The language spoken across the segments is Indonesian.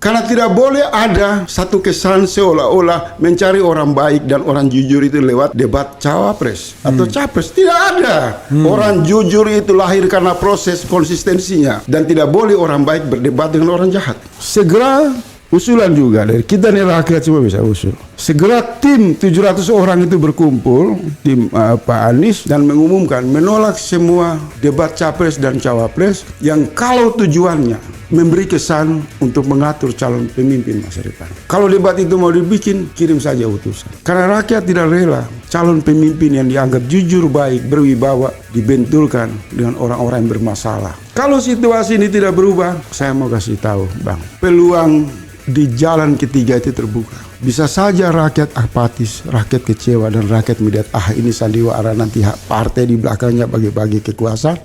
Karena tidak boleh ada satu kesan seolah-olah mencari orang baik dan orang jujur itu lewat debat cawapres atau capres. Tidak ada. Orang jujur itu lahir karena proses konsistensinya. Dan tidak boleh orang baik berdebat dengan orang jahat. Segera usulan juga dari kita nih, rakyat semua bisa usul. Segera tim 700 orang itu berkumpul, tim Pak Anies, dan mengumumkan menolak semua debat capres dan cawapres yang kalau tujuannya memberi kesan untuk mengatur calon pemimpin masa depan. Kalau debat itu mau dibikin, kirim saja utusan. Karena rakyat tidak rela calon pemimpin yang dianggap jujur, baik, berwibawa dibenturkan dengan orang-orang yang bermasalah. Kalau situasi ini tidak berubah, saya mau kasih tahu Bang, peluang di jalan ketiga itu terbuka. Bisa saja rakyat apatis, rakyat kecewa, dan rakyat melihat ini sandiwara, nanti partai di belakangnya bagi-bagi kekuasaan,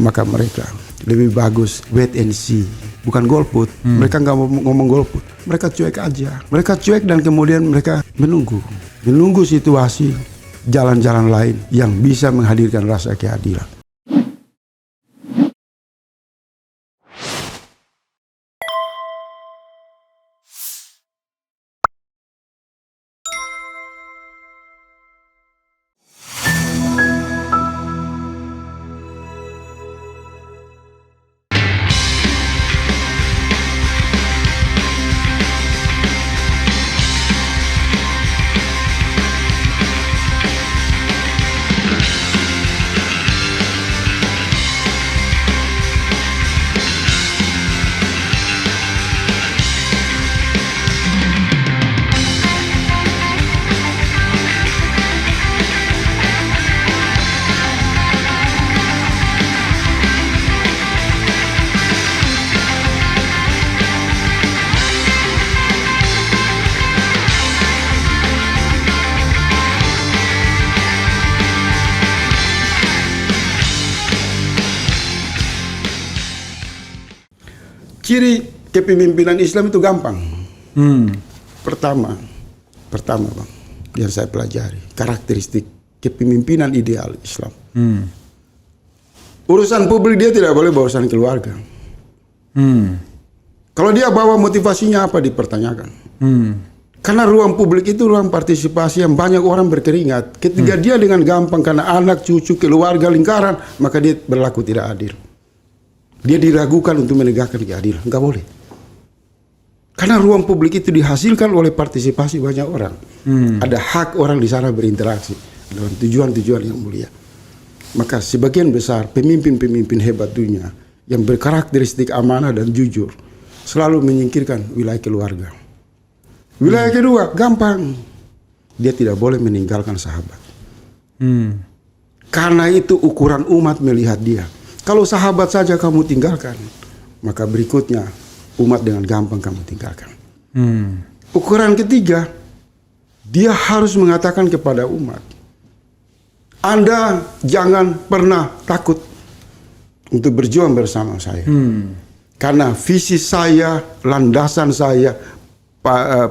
maka mereka lebih bagus wait and see, bukan golput. Mereka nggak mau ngomong golput, mereka cuek aja. Mereka cuek dan kemudian mereka menunggu situasi jalan-jalan lain yang bisa menghadirkan rasa keadilan. Ciri kepemimpinan Islam itu gampang. Pertama Bang, yang saya pelajari, karakteristik kepemimpinan ideal Islam. Urusan publik dia tidak boleh bawa urusan keluarga. Kalau dia bawa motivasinya apa dipertanyakan. Karena ruang publik itu ruang partisipasi yang banyak orang berkeringat. Ketika dia dengan gampang karena anak, cucu, keluarga, lingkaran, maka dia berlaku tidak adil. Dia diragukan untuk menegakkan keadilan. Enggak boleh. Karena ruang publik itu dihasilkan oleh partisipasi banyak orang. Ada hak orang di sana berinteraksi dalam tujuan-tujuan yang mulia. Maka sebagian besar pemimpin-pemimpin hebat dunia yang berkarakteristik amanah dan jujur selalu menyingkirkan wilayah keluarga. Wilayah kedua, gampang. Dia tidak boleh meninggalkan sahabat. Karena itu ukuran umat melihat dia. Kalau sahabat saja kamu tinggalkan, maka berikutnya umat dengan gampang kamu tinggalkan. Ukuran ketiga, dia harus mengatakan kepada umat, Anda jangan pernah takut untuk berjuang bersama saya. Karena visi saya, landasan saya,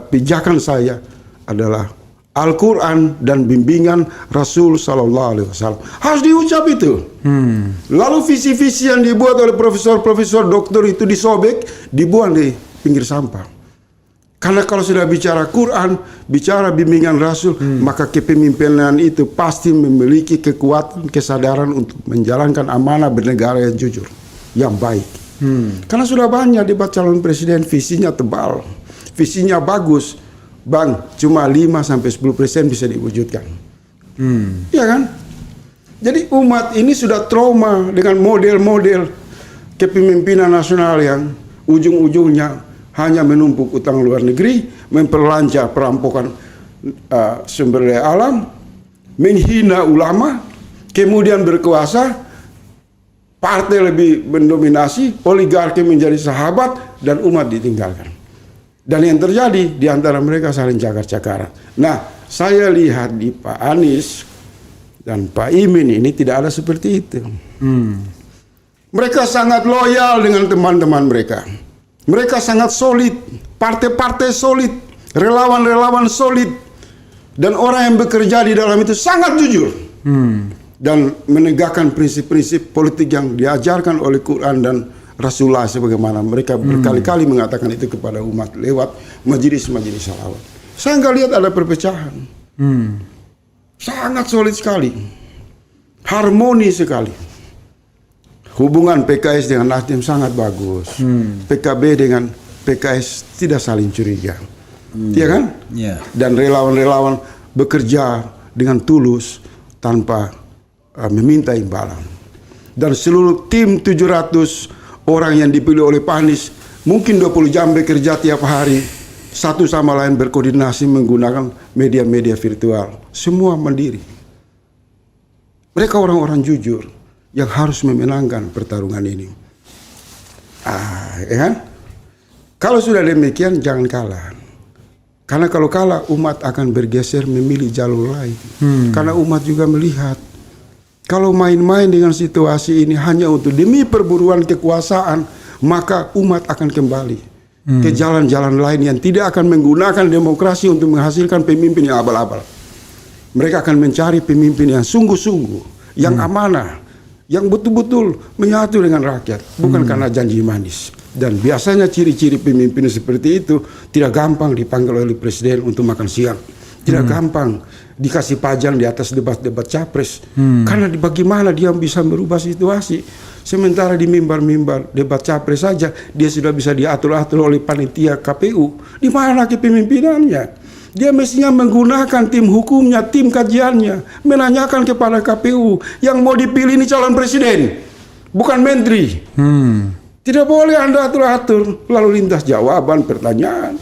pijakan saya adalah Al-Quran dan bimbingan Rasul Sallallahu Alaihi Wasallam. Harus diucap itu. Lalu visi-visi yang dibuat oleh profesor-profesor doktor itu disobek, dibuang di pinggir sampah. Karena kalau sudah bicara Quran, bicara bimbingan Rasul, maka kepemimpinan itu pasti memiliki kekuatan, kesadaran untuk menjalankan amanah bernegara yang jujur, yang baik. Karena sudah banyak debat calon presiden, visinya tebal, visinya bagus. Bang, cuma 5-10% bisa diwujudkan. Iya kan? Jadi umat ini sudah trauma dengan model-model kepemimpinan nasional yang ujung-ujungnya hanya menumpuk utang luar negeri, memperlancar perampokan sumber daya alam, menghina ulama, kemudian berkuasa, partai lebih mendominasi, oligarki menjadi sahabat, dan umat ditinggalkan. Dan yang terjadi di antara mereka saling cakar-cakaran. Nah, saya lihat di Pak Anies dan Pak Imin ini tidak ada seperti itu. Mereka sangat loyal dengan teman-teman mereka. Mereka sangat solid, partai-partai solid, relawan-relawan solid. Dan orang yang bekerja di dalam itu sangat jujur. Dan menegakkan prinsip-prinsip politik yang diajarkan oleh Quran dan Rasulullah sebagaimana mereka berkali-kali mengatakan itu kepada umat lewat majelis-majelis salawat. Saya nggak lihat ada perpecahan. Sangat solid sekali, harmoni sekali. Hubungan PKS dengan Nasdem sangat bagus. PKB dengan PKS tidak saling curiga, ya kan? Yeah. Dan relawan-relawan bekerja dengan tulus tanpa meminta imbalan. Dan seluruh tim 700 orang yang dipilih oleh Pak Anies mungkin 20 jam bekerja tiap hari, satu sama lain berkoordinasi menggunakan media-media virtual. Semua mandiri. Mereka orang-orang jujur yang harus memenangkan pertarungan ini. Ya kan? Kalau sudah demikian jangan kalah. Karena kalau kalah umat akan bergeser memilih jalur lain. Karena umat juga melihat kalau main-main dengan situasi ini hanya untuk demi perburuan kekuasaan, maka umat akan kembali ke jalan-jalan lain yang tidak akan menggunakan demokrasi untuk menghasilkan pemimpin yang abal-abal. Mereka akan mencari pemimpin yang sungguh-sungguh, yang amanah, yang betul-betul menyatu dengan rakyat, bukan karena janji manis. Dan biasanya ciri-ciri pemimpin seperti itu tidak gampang dipanggil oleh presiden untuk makan siang, tidak gampang dikasih pajang di atas debat-debat capres, karena bagaimana dia bisa merubah situasi. Sementara di mimbar-mimbar debat capres saja dia sudah bisa diatur-atur oleh panitia KPU. Di mana kepemimpinannya? Dia mestinya menggunakan tim hukumnya, tim kajiannya, menanyakan kepada KPU yang mau dipilih ini calon presiden, bukan menteri. Tidak boleh Anda atur-atur lalu lintas jawaban pertanyaan.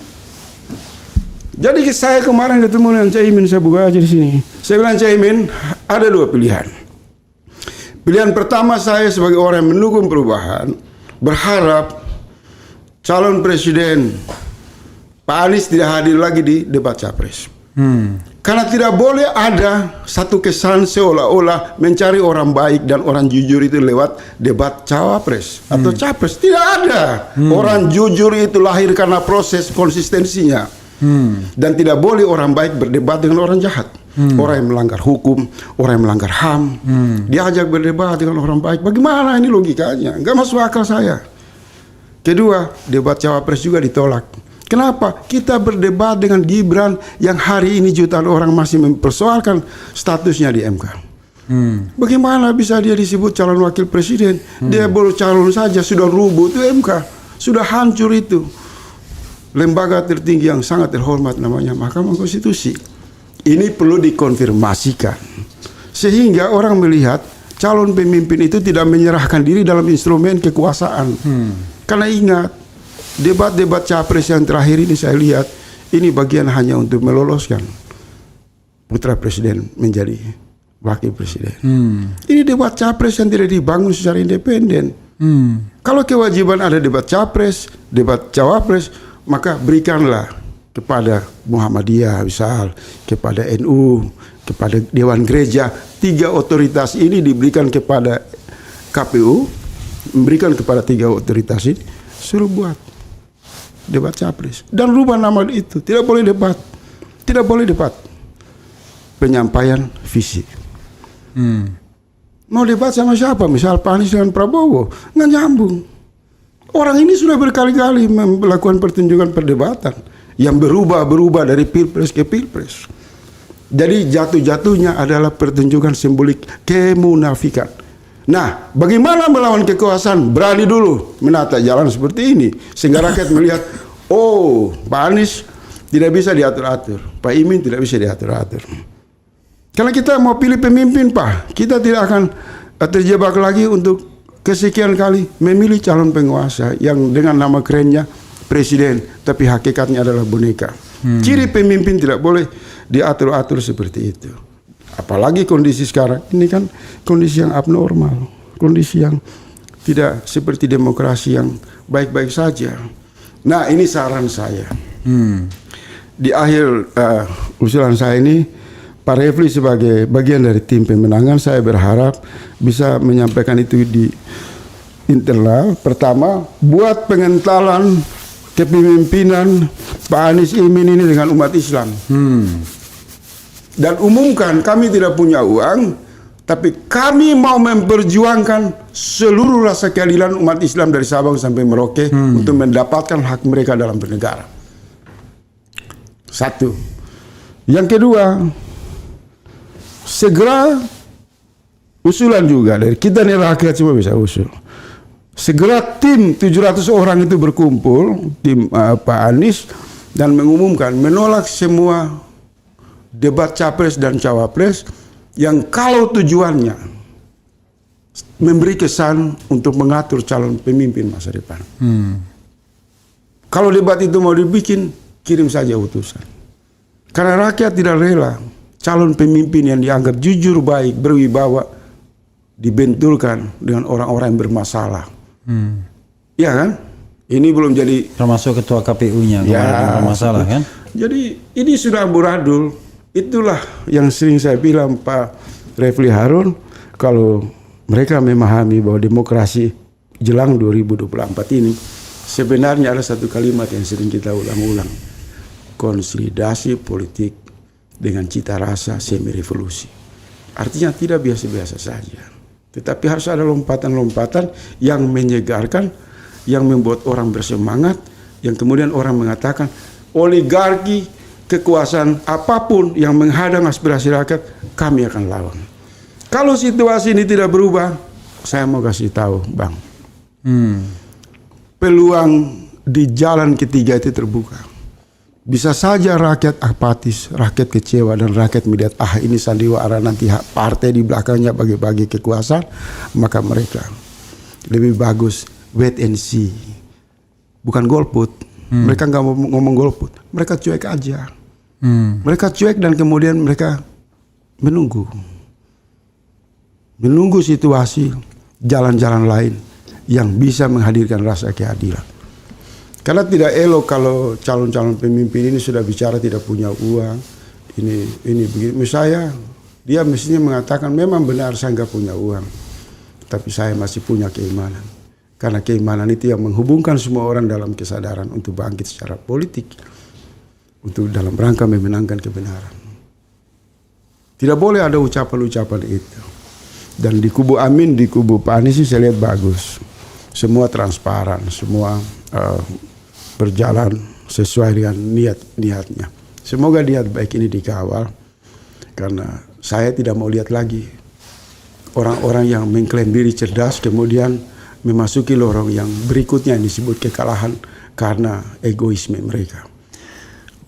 Jadi saya kemarin ketemu dengan Caimin, saya buka aja di sini. Saya bilang, Caimin, ada dua pilihan. Pilihan pertama, saya sebagai orang yang mendukung perubahan berharap calon presiden Pak Anies tidak hadir lagi di debat capres. Karena tidak boleh ada satu kesan seolah-olah mencari orang baik dan orang jujur itu lewat debat cawapres atau capres. Tidak ada. Orang jujur itu lahir karena proses konsistensinya. Dan tidak boleh orang baik berdebat dengan orang jahat. Orang yang melanggar hukum, orang yang melanggar HAM, diajak berdebat dengan orang baik. Bagaimana ini logikanya? Nggak masuk akal saya. Kedua, debat cawapres juga ditolak. Kenapa? Kita berdebat dengan Gibran yang hari ini jutaan orang masih mempersoalkan statusnya di MK. Bagaimana bisa dia disebut calon wakil presiden? Dia baru calon saja sudah rubuh itu MK, sudah hancur itu. Lembaga tertinggi yang sangat terhormat namanya Mahkamah Konstitusi. Ini perlu dikonfirmasikan sehingga orang melihat calon pemimpin itu tidak menyerahkan diri dalam instrumen kekuasaan. Karena ingat, debat-debat capres yang terakhir ini saya lihat ini bagian hanya untuk meloloskan putra presiden menjadi wakil presiden. Ini debat capres yang tidak dibangun secara independen. Kalau kewajiban ada debat capres, debat cawapres, maka berikanlah kepada Muhammadiyah misal, kepada NU, kepada Dewan Gereja. 3 otoritas ini diberikan kepada KPU, memberikan kepada 3 otoritas ini, suruh buat debat capres dan rubah nama itu. Tidak boleh debat, tidak boleh debat, penyampaian visi. Mau debat sama siapa? Misal Pak Anies dengan Prabowo, nggak nyambung. Orang ini sudah berkali-kali melakukan pertunjukan perdebatan yang berubah dari pilpres ke pilpres. Jadi jatuh-jatuhnya adalah pertunjukan simbolik kemunafikan. Nah, bagaimana melawan kekuasaan? Berani dulu menata jalan seperti ini sehingga rakyat melihat, oh, Pak Anies tidak bisa diatur-atur, Pak Imin tidak bisa diatur-atur. Karena kita mau pilih pemimpin, Pak, kita tidak akan terjebak lagi untuk kesekian kali memilih calon penguasa yang dengan nama kerennya presiden, tapi hakikatnya adalah boneka. Ciri pemimpin tidak boleh diatur-atur seperti itu. Apalagi kondisi sekarang ini kan kondisi yang abnormal, kondisi yang tidak seperti demokrasi yang baik-baik saja. Nah, ini saran saya. Di akhir usulan saya ini, Pak Refli sebagai bagian dari tim pemenangan, saya berharap bisa menyampaikan itu di internal. Pertama, buat pengentalan kepemimpinan Pak Anies Imin ini dengan umat Islam. Dan umumkan kami tidak punya uang, Tapi kami mau memperjuangkan seluruh rasa keadilan umat Islam dari Sabang sampai Merauke untuk mendapatkan hak mereka dalam bernegara. Satu. Yang kedua, segera usulan juga dari kita nih rakyat semua bisa usul. Segera tim 700 orang itu berkumpul, tim Pak Anies, dan mengumumkan menolak semua debat capres dan cawapres yang kalau tujuannya memberi kesan untuk mengatur calon pemimpin masa depan. Kalau debat itu mau dibikin, kirim saja utusan. Karena rakyat tidak rela calon pemimpin yang dianggap jujur, baik, berwibawa dibentulkan dengan orang-orang yang bermasalah. Iya kan? Ini belum jadi, termasuk ketua KPU-nya ya, bermasalah kan? Jadi ini sudah amburadul. Itulah yang sering saya bilang Pak Refli Harun, kalau mereka memahami bahwa demokrasi jelang 2024 ini sebenarnya ada satu kalimat yang sering kita ulang-ulang. Konsolidasi politik dengan cita rasa semi revolusi. Artinya tidak biasa-biasa saja, tetapi harus ada lompatan-lompatan yang menyegarkan, yang membuat orang bersemangat, yang kemudian orang mengatakan oligarki, kekuasaan apapun yang menghadang aspirasi rakyat, kami akan lawan. Kalau situasi ini tidak berubah, saya mau kasih tahu Bang, peluang di jalan ketiga itu terbuka. Bisa saja rakyat apatis, rakyat kecewa, dan rakyat melihat ini sandiwara, nanti partai di belakangnya bagi-bagi kekuasaan, maka mereka lebih bagus wait and see, bukan golput. Mereka nggak mau ngomong golput, mereka cuek aja. Mereka cuek dan kemudian mereka menunggu situasi jalan-jalan lain yang bisa menghadirkan rasa keadilan. Karena tidak elok kalau calon-calon pemimpin ini sudah bicara tidak punya uang, ini begini. Misalnya dia mestinya mengatakan memang benar saya nggak punya uang, tapi saya masih punya keimanan. Karena keimanan itu yang menghubungkan semua orang dalam kesadaran untuk bangkit secara politik, untuk dalam rangka memenangkan kebenaran. Tidak boleh ada ucapan-ucapan itu. Dan di kubu Amin, di kubu Pak Anies saya lihat bagus. Semua transparan, semua berjalan sesuai dengan niatnya. Semoga niat baik ini dikawal, karena saya tidak mau lihat lagi orang-orang yang mengklaim diri cerdas kemudian memasuki lorong yang berikutnya yang disebut kekalahan karena egoisme mereka.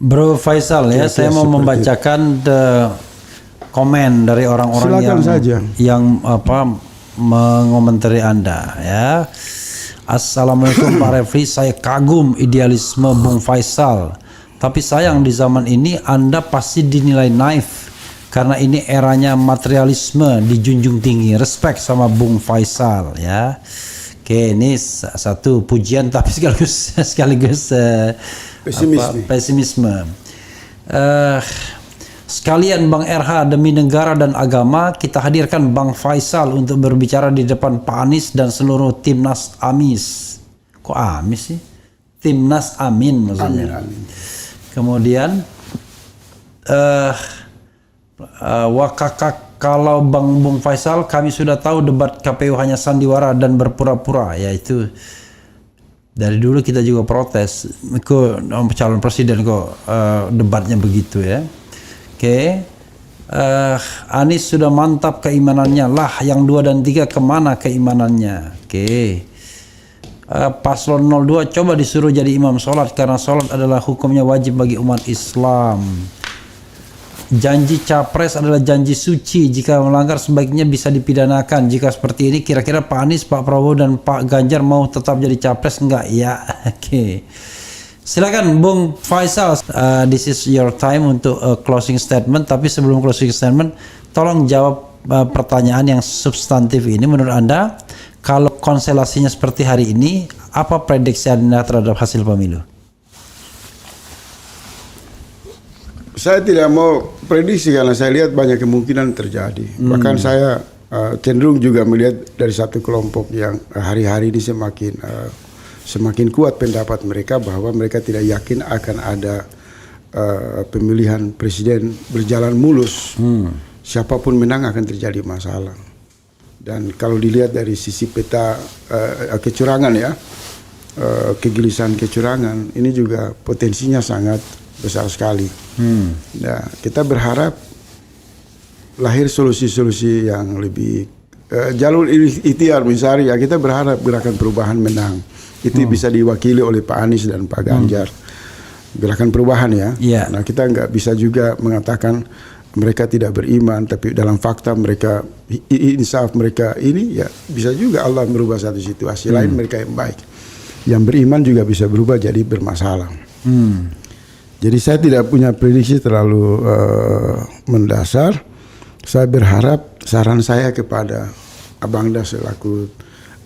Bro Faisal ya, saya mau membacakan komen dari orang-orang yang mengomentari Anda ya. Assalamualaikum Pak Refli, saya kagum idealisme Bung Faisal. Tapi sayang di zaman ini Anda pasti dinilai naif karena ini eranya materialisme dijunjung tinggi. Respect sama Bung Faisal ya. Oke, ini satu pujian tapi sekaligus pesimisme. Sekalian Bang RH, demi negara dan agama kita hadirkan Bang Faisal untuk berbicara di depan Pak Anies dan seluruh Timnas Amis. Kok Amis sih? Timnas Amin maksudnya. Amin. Kemudian wakakak, kalau Bung Faisal, kami sudah tahu debat KPU hanya sandiwara dan berpura-pura. Yaitu dari dulu kita juga protes kok calon presiden kok debatnya begitu ya. Oke, Anies sudah mantap keimanannya lah, yang 2 dan 3 kemana keimanannya? Oke, Paslon 02 coba disuruh jadi imam sholat karena sholat adalah hukumnya wajib bagi umat Islam. Janji capres adalah janji suci, jika melanggar sebaiknya bisa dipidanakan. Jika seperti ini kira-kira Pak Anies, Pak Prabowo dan Pak Ganjar mau tetap jadi capres enggak? Ya, oke. Silakan Bung Faisal, this is your time untuk closing statement. Tapi sebelum closing statement, tolong jawab pertanyaan yang substantif ini. Menurut Anda, kalau konstelasinya seperti hari ini, apa prediksi Anda terhadap hasil pemilu? Saya tidak mau prediksi karena saya lihat banyak kemungkinan terjadi. Bahkan saya cenderung juga melihat dari satu kelompok yang hari-hari ini semakin kuat pendapat mereka bahwa mereka tidak yakin akan ada pemilihan presiden berjalan mulus siapapun menang akan terjadi masalah. Dan kalau dilihat dari sisi peta kecurangan ya, kegelisahan kecurangan ini juga potensinya sangat besar sekali. Nah, kita berharap lahir solusi-solusi yang lebih jalur ikhtiar misalnya, ya kita berharap Gerakan Perubahan menang. Itu bisa diwakili oleh Pak Anies dan Pak Ganjar. Gerakan Perubahan ya. Yeah. Nah, kita nggak bisa juga mengatakan mereka tidak beriman, tapi dalam fakta mereka insaf, mereka ini ya bisa juga Allah merubah satu situasi lain mereka yang baik. Yang beriman juga bisa berubah jadi bermasalah. Jadi saya tidak punya prediksi terlalu mendasar. Saya berharap, saran saya kepada Abangda selaku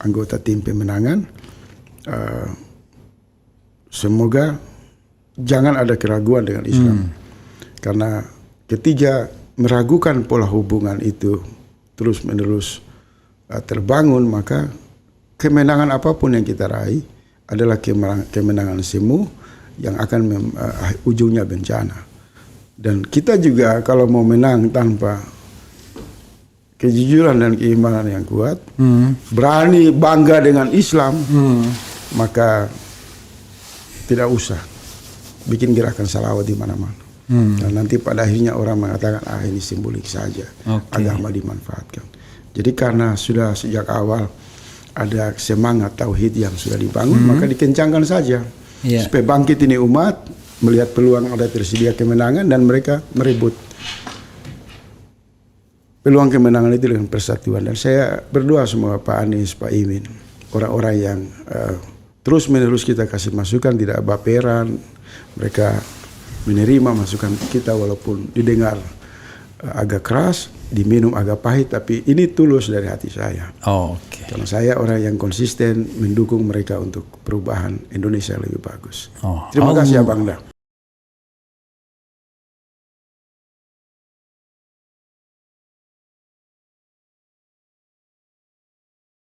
anggota tim pemenangan, semoga jangan ada keraguan dengan Islam. Karena ketika meragukan pola hubungan itu terus-menerus terbangun, maka kemenangan apapun yang kita raih adalah kemenangan semu yang akan ujungnya bencana. Dan kita juga kalau mau menang tanpa kejujuran dan keimanan yang kuat, berani bangga dengan Islam, maka tidak usah bikin gerakan salawat di mana-mana. Dan nanti pada akhirnya orang mengatakan ini simbolik saja, agama dimanfaatkan. Jadi karena sudah sejak awal ada semangat tauhid yang sudah dibangun, maka dikencangkan saja supaya bangkit ini umat melihat peluang ada tersedia kemenangan dan mereka merebut peluang kemenangan itu dengan persatuan. Dan saya berdoa semua Pak Anies, Pak Imin, orang-orang yang terus-menerus kita kasih masukan, tidak baperan, mereka menerima masukan kita walaupun didengar agak keras, diminum agak pahit, tapi ini tulus dari hati saya. Karena saya orang yang konsisten mendukung mereka untuk perubahan Indonesia lebih bagus. Terima kasih Abangda.